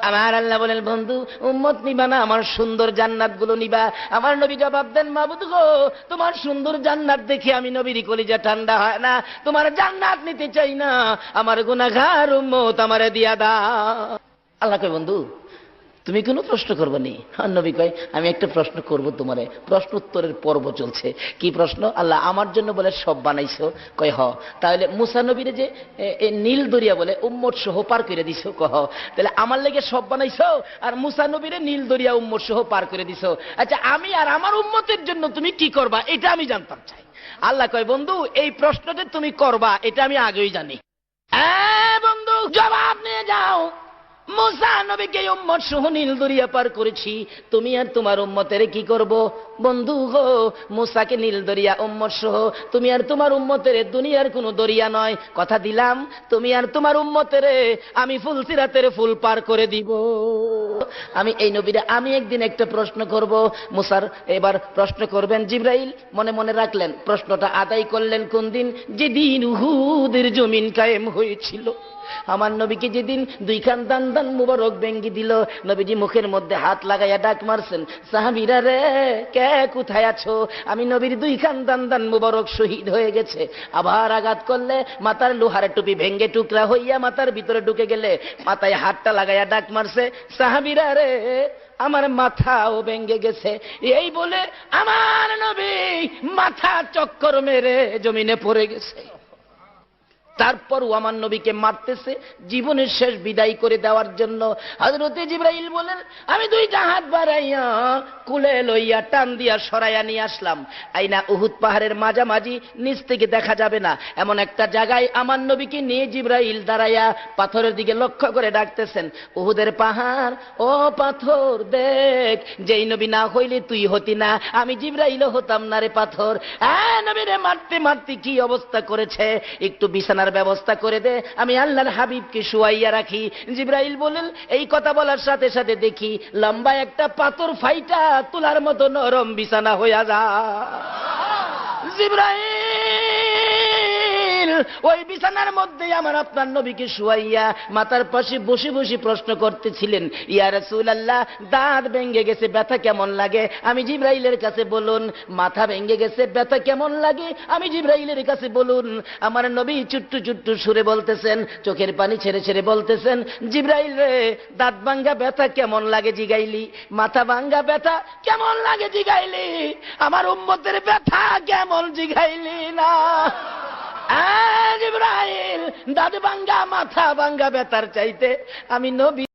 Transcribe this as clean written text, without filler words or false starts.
আমার আল্লাহ বলেন, বন্ধু উম্মত নিবা না, আমার সুন্দর জান্নাত গুলো নিবা। আমার নবী জবাব দেন, মাবুদ গো, তোমার সুন্দর জান্নাত দেখে আমি নবীর কলিজা ঠান্ডা হয় না, তোমার জান্নাত নিতে চাই না, আমার গুনাহগার উম্মত আমারে দিয়া দাও। আল্লাহ কয়, বন্ধু তুমি কোনো প্রশ্ন করবে নি? আর নবী কয়, আমি একটা প্রশ্ন করব তোমারে। প্রশ্ন উত্তরের পর্ব চলছে। কি প্রশ্ন? আল্লাহ আমার জন্য বলে সব বানাইছো? কয় হ। তাহলে মুসা নবীরে যে নীল দরিয়া বলে উম্মত সহ পার করে দিছো? কহ। তাহলে আমার লেগে সব বানাইছো আর মুসা নবীরে নীল দরিয়া উম্মত সহ পার করে দিছো। আচ্ছা আমি আর আমার উম্মতের জন্য তুমি কি করবা এটা আমি জানতাম চাই। আল্লাহ কয়, বন্ধু এই প্রশ্নটা তুমি করবা এটা আমি আগেই জানি। বন্ধু জবাব নিয়ে যাও। মুসা নবীকে উম্মত সহ নীল দরিয়া পার করেছি, তুমি আর তোমার উম্মতের কি করব? বন্ধু গো, মুসাকে নীল দরিয়া উম্মত সহ, তুমি আর তোমার উম্মতের দুনিয়ার কোনো দরিয়া নয়, কথা দিলাম তুমি আর তোমার উম্মতের আমি ফুলসিরাতের ফুল পার করে দিব। আমি এই নবীরা আমি একদিন একটা প্রশ্ন করব। মুসার এবার প্রশ্ন করবেন জিবরাইল, মনে মনে রাখলেন। প্রশ্নটা আদায় করলেন কোন দিন? যেদিন উহুদের জমিন কায়েম হয়েছিল। আমার নবীকে যেদিন দুইখান দান দান মুবারক ভেঙ্গি দিল, নবীজি মুখের মধ্যে হাত লাগাইয়া ডাক মারছেন, সাহাবীরা রে কে কোথায় আছো? আমি নবীর দুইখান দান দান মুবারক শহীদ হয়ে গেছে। আবার আঘাত করলে মাথার লোহার টুপি ভেঙ্গে টুকরা হইয়া মাথার ভিতরে ঢুকে গেলে মাথায় হাতটা লাগাইয়া ডাক মারছে, সাহাবীরা রে আমার মাথাও ভেঙ্গে গেছে। এই বলে আমার নবী মাথা চক্কর মেরে জমিনে পড়ে গেছে। তারপরও আমার নবীকে মারতেছে জীবনের শেষ বিদায় করে দেওয়ার জন্য। হযরতে জিবরাইল বলেন, আমি দুইটা হাত বাড়াইয়া কুলে লইয়া টান দিয়া সরাইয়া নিয়ে আসলাম। আইনা উহুদ পাহাড়ের মাঝামাঝি, নিচ থেকে দেখা যাবে না এমন একটা জায়গায় আমার নবীকে নিয়ে জিবরাইল দাঁড়াইয়া পাথরের দিকে লক্ষ্য করে ডাকতেছেন, উহুদের পাহাড় ও পাথর দেখ, যেই নবী না হইলে তুই হতি না, আমি জিবরাইলও হতাম না রে পাথর। নবীরে মারতে মারতে কি অবস্থা করেছে, একটু বিছানার ব্যবস্থা করে দে, আমি আল্লাহর হাবিবকে শুয়াইয়া রাখি। জিবরাইল বলেন, এই কথা বলার সাথে সাথে দেখি লম্বা একটা পাথর ফাইটা তুলার মতো নরম বিছানা হইয়া যায়। জিবরাইল ওই বিছানার মধ্যে আমার আপনার নবীকে শুয়াইয়া মাথার পাশে বসে বসে প্রশ্ন করতেছিলেন, ইয়া রাসূলুল্লাহ দাঁত ভেঙে গেছে, ব্যথা কেমন লাগে? আমি জিবরাইলের কাছে বলুন। মাথা ভেঙে গেছে, ব্যথা কেমন লাগে? আমি জিবরাইলের কাছে বলুন। আমার নবী চুট্টু চুট্টু সুরে বলতেছেন, চোখের পানি ছেড়ে ছেড়ে বলতেছেন, জিবরাইল রে দাঁত ভাঙ্গা ব্যথা কেমন লাগে জিগাইলি, মাথা ভাঙ্গা ব্যথা কেমন লাগে জিগাইলি, আমার উম্মতের ব্যথা কেমন জিগাইলি না। জিবরাইল দাঁত ভাঙ্গা মাথা ভাঙ্গা ব্যথার চাইতে আমি নবী